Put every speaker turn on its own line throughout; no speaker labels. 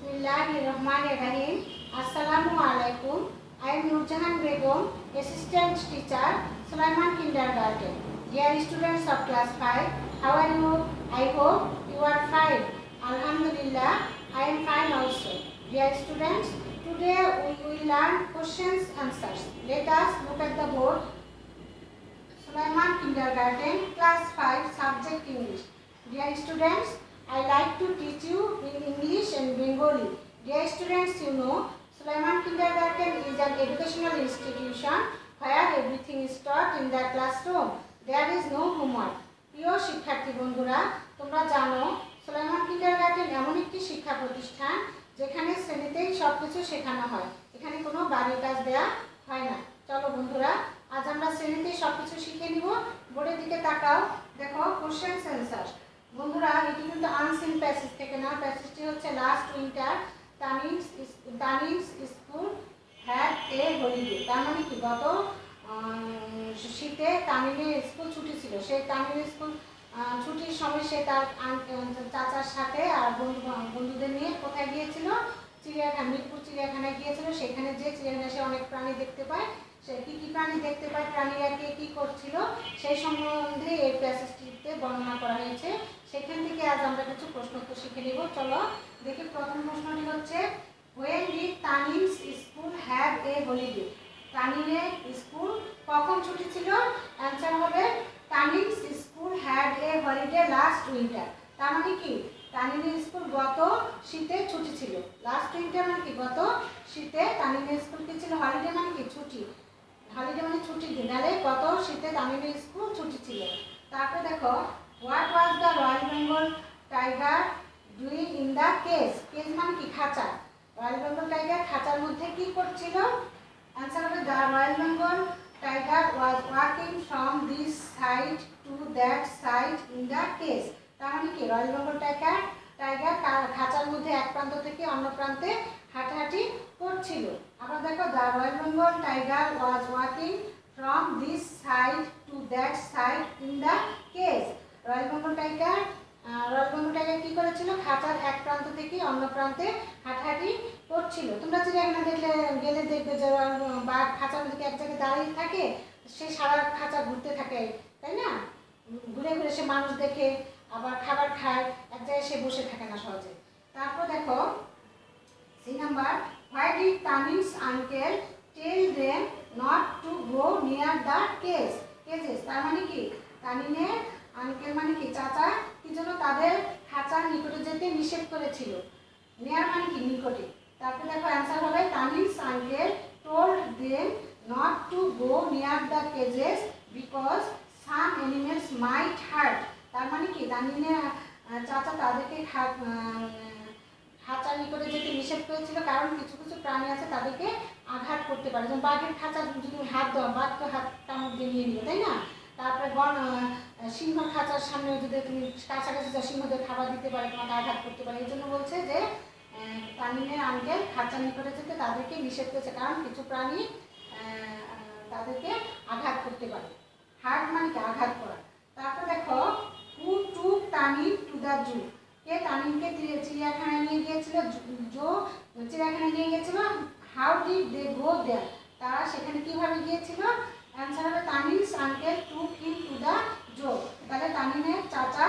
Bismillahirrahmanirrahim. Assalamualaikum. I am Nurjahan Begum, Assistant Teacher, Sulaiman Kindergarten. Dear students of class 5, how are you? I hope you are fine. Alhamdulillah, I am fine also. Dear students, today we will learn questions answers. Let us look at the board. Sulaiman Kindergarten, class 5, subject English. Dear students, I like to teach you in English and Bengali. Dear students, you know, Sulaiman Kindergarten is an educational institution where everything is taught in the classroom. There is no homework. প্রিয় শিক্ষার্থী বন্ধুরা, তোমরা জানো Sulaiman kindergarten এমন একটি শিক্ষা প্রতিষ্ঠান যেখানে শ্রেণীতেই সবকিছু শেখানো হয়। এখানে কোনো বাড়ির কাজ দেয়া হয় না। চলো বন্ধুরা, আজ আমরা শ্রেণীতেই সবকিছু শিখে নিব। বোর্ডের দিকে তাকাও, দেখো কোশ্চেনস অ্যানসার। বন্ধুরা, এটি কিন্তু আনসিন প্যাসেজ থেকে না, প্যাসেজটি হচ্ছে last winter Tanim's school had a holiday. তার মানে কি, গত শীতে তামিমের স্কুল ছুটি ছিল। সেই তামিমের স্কুল ছুটির সময় সে তার চাচার সাথে আর বন্ধুদের নিয়ে কোথায় গিয়েছিল? চিড়িয়াখানা, মিরপুর চিড়িয়াখানায় গিয়েছিল। সেখানে যে চিড়িয়াখানায় সে অনেক প্রাণী দেখতে পায়। সে কী কী প্রাণী দেখতে পায়, প্রাণীরা কে কী করছিল, সেই সম্বন্ধে এই প্যাসেজটিতে বর্ণনা করা হয়েছে। সেখান থেকে আজ আমরা কিছু প্রশ্ন উত্তর শিখে নেব। চলো দেখি, প্রথম প্রশ্নটি হচ্ছে, when did Tanim's school have a holiday? তানিমের স্কুল কখন ছুটি ছিল? অ্যান্সার হবে Tanim's school had a holiday last winter. তার মানে কি, তানিমের স্কুল গত শীতে ছুটি ছিল। লাস্ট উইন্টার মানে কি, গত শীতে তানিমের স্কুল কি ছিল? হলিডে মানে কি, ছুটি। হলিডে মানে ছুটির দিন, তাহলে গত শীতে তামিমের স্কুল ছুটি ছিল। তারপরে দেখো, what was the royal Bengal tiger doing in the cage? Cage মানে কি, খাঁচা। রয়্যাল বেঙ্গল টাইগার খাঁচার মধ্যে কি করছিল? অ্যান্সার হবে the royal Bengal tiger was walking from this side to that side in the cage. তার মানে কি, রয়্যাল বেঙ্গল টাইগার খাঁচার মধ্যে এক প্রান্ত থেকে অন্য প্রান্তে হাঁটাহাঁটি করছিল। আবার দেখো, the royal Bengal tiger was walking from this side to that side in the cage. Royal Bengal tiger কি করেছিল? খাঁচার এক প্রান্ত থেকে অন্য প্রান্তে হাঁটাহাঁটি করছিল। তোমরা চিড়িয়াখানা গেলে দেখবে যে বাঘ খাঁচার মধ্যে এক জায়গায় দাঁড়িয়ে থাকে, সে সারা খাঁচা ঘুরতে থাকে, তাই না? ঘুরে ঘুরে সে মানুষ দেখে, আবার খাবার খায়, এক জায়গায় সে বসে থাকে না সহজে। তারপর দেখো, C number, why did Tanim's uncle tell them not to go near the cages? তার মানে কি, তানিমের আঙ্কেল মানে কি, চাচা, কি জন্য তাদের খাঁচার নিকটে যেতে নিষেধ করেছিল? নিয়ার মানে কি, নিকটে। তারপর দেখো, অ্যান্সার হবে Tanim's uncle told them not to go near the cages because some animals might hurt. তার মানে কি, তানিমের চাচা তাদেরকে খাঁচার নিকটে যেতে নিষেধ করেছিল, কারণ কিছু কিছু প্রাণী আছে তাদেরকে আঘাত করতে পারে। যেমন বাঘের খাঁচা যদি হাত দেওয়া, বাঘ তো হাত কামড় দিয়ে নিয়ে নিবে, তাই না? তারপরে সিংহর খাঁচার সামনে যদি তুমি কাছাকাছি যা, সিংহদের খাবার দিতে পারে, তোমাকে আঘাত করতে পারে। এই জন্য বলছে যে তানিমের আঙ্কেল খাঁচার নিকটে যেতে তাদেরকে নিষেধ করেছে, কারণ কিছু প্রাণী তাদেরকে আঘাত করতে পারে। হার্ট মানে কি, আঘাত করা। তারপর দেখো, who took Tanim to the zoo? কে তানিমকে চিড়িয়াখানায় নিয়ে গিয়েছিল? চিড়িয়াখানায় নিয়ে গিয়েছিল। How did they go there? তারা সেখানে কিভাবে গিয়েছিল? অ্যান্সার হবে Tanim's uncle took him to the zoo. তাহলে তানিমের চাচা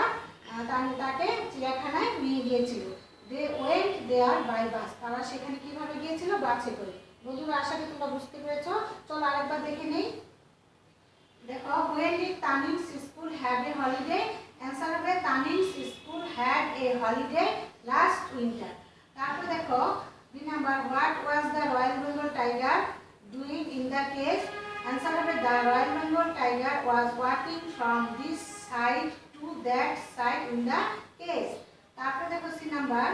তাকে চিড়িয়াখানায় নিয়ে গিয়েছিল। They went there by bus? তারা সেখানে কিভাবে গিয়েছিল? বাসে করে। বন্ধুরা, আশা করি তোমরা বুঝতে পেরেছো। চলো আরেকবার দেখে নেই। দেখো, when did Tanim's school have a holiday? Answer হবে Tanim's school had a holiday last winter. তারপর দেখো, B number, what was the royal Bengal tiger doing in the cage? Answer হবে the royal Bengal tiger was walking from this side to that side in the cage. তারপর দেখো, C number,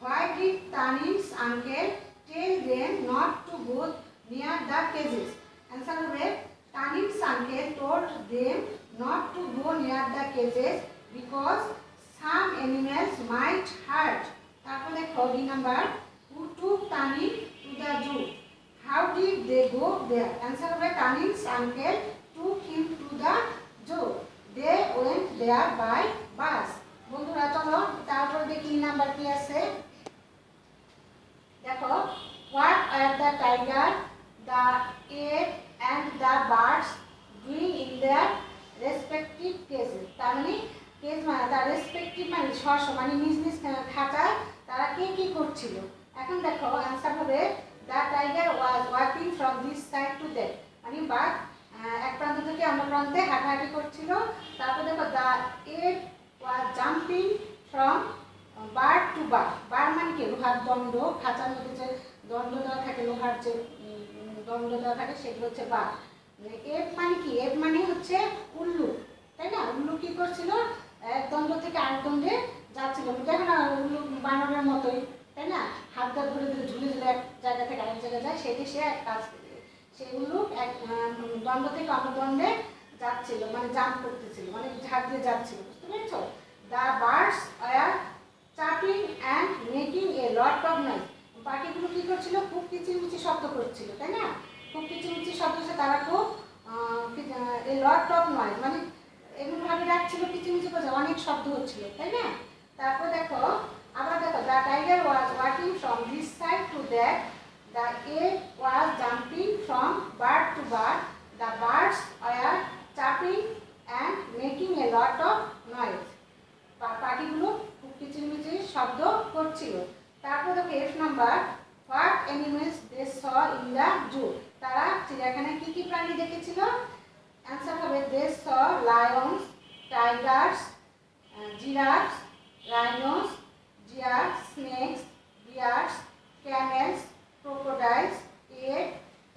why did Tanim's uncle tell them not to go near the cages? Answer হবে Tanim's uncle told them not to go near the cages because some animals might hurt. তারপর দেখো, D number, who took Tanim to the zoo? How did they go there? Answer হবে Tanim's uncle took him to the zoo. They went there by bus. বন্ধুরা, চলো তারপর দেখি number কি আছে। The respective মানে স্ব মানে নিজ নিজ খাঁচায় তারা কে কী করছিল। এখন দেখো অ্যান্সার হবে the tiger was walking from this side to that, মানে বাঘ এক প্রান্ত থেকে অন্য প্রান্তে হাঁটাহাঁটি করছিল। তারপর দেখো the ape was jumping from bar to bar, bar মানে কি লোহার দণ্ড, খাঁচার মধ্যে যে দণ্ড দেওয়া থাকে, লোহার যে দণ্ড দেওয়া থাকে সেগুলো হচ্ছে বার। এপ মানে কি, এপ মানে হচ্ছে উল্লু, তাই না? উল্লু কি করছিল, এক দণ্ড থেকে আরেক দণ্ডে যাচ্ছিল, দেখো না উল্লু বানরের মতোই, তাই না? হাত ধরে ধরে ধরে ঝুলে ঝুলে এক জায়গা থেকে আরেক জায়গায় যায়, সেটি সে এক কাজ সেই উল্লু এক দণ্ড থেকে অন্য দণ্ডে যাচ্ছিল, মানে জাম্প করতেছিল, মানে ঝাঁপ দিয়ে যাচ্ছিল, বুঝতে পেরেছো? The birds are chirping and making a lot of noise, পাখিগুলো কী করছিল, খুব কিচিরমিচি শব্দ করছিল, তাই না? খুব কিচিরমিচি শব্দ হচ্ছে তারা খুব এ লট অফ নয়েজ মানে এমনভাবে ডাকছিল, কিচিরমিচি করছে, অনেক শব্দ হচ্ছিল, তাই না? তারপর দেখো আবার দেখো the tiger was walking from this side to that, the ape was jumping from bird to bird, the birds are chirping and making a lot of noise, পাখিগুলো খুব কিচিরমিচির শব্দ করছিল। তারপর দেখো F number, what animals they saw in the zoo, তারা চিড়িয়াখানায় কী কী প্রাণী দেখেছিল। অ্যান্সার হবে they saw lions, tigers, giraffes, rhinos, deer, snakes, bears, camels, crocodiles, ape,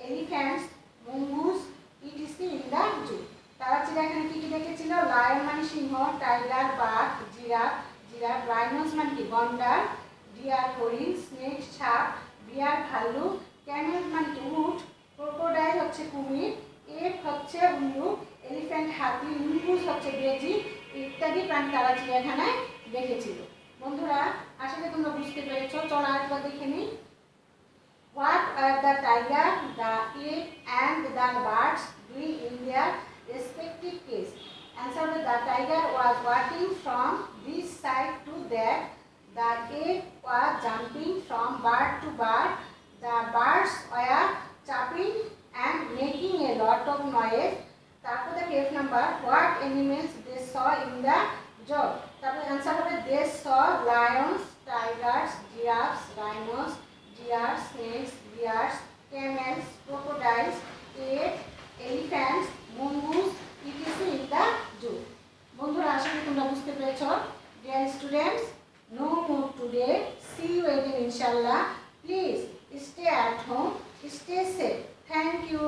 elephants, mongoose etc in the zoo. তারা চিড়িয়াখানায় কী কী দেখেছিল, লায়ন মানে সিংহ, টাইগার বাঘ, জিরাফ, রাইনোস মানে কি গন্ডার, ডিয়ার হরিণ, স্নেক সাপ, বিয়ার ভাল্লুক, ক্যামেল মানে কি উট, ক্রোকোডাইল হচ্ছে কুমির, এপ হচ্ছে উল্লু, এলিফ্যান্ট হাতি, মঙ্গুস হচ্ছে বেজি ইত্যাদি প্রাণী তারা চিড়িয়াখানায় দেখেছিল। বন্ধুরা আশা করি তোমরা বুঝতে পেরেছো। চলো আরেকবার দেখে নিই। What are the tiger, the ape and the birds doing in their respective case? Answer: the tiger was walking from this side to that. The ape was jumping from bird to bird. The birds were chirping and making a lot of noise. তারপর দেখো F number, what animals they saw in the zoo? তারপর answer হবে they saw lions, tigers, giraffes, rhinos, deer, snakes, bears, camels, crocodiles, apes, elephants, mongoose, etc. in the zoo. বন্ধুরা আশা করি তোমরা বুঝতে পেরেছো। Dear students, no more today. See you again inshallah. Please stay at home, stay safe. Thank you.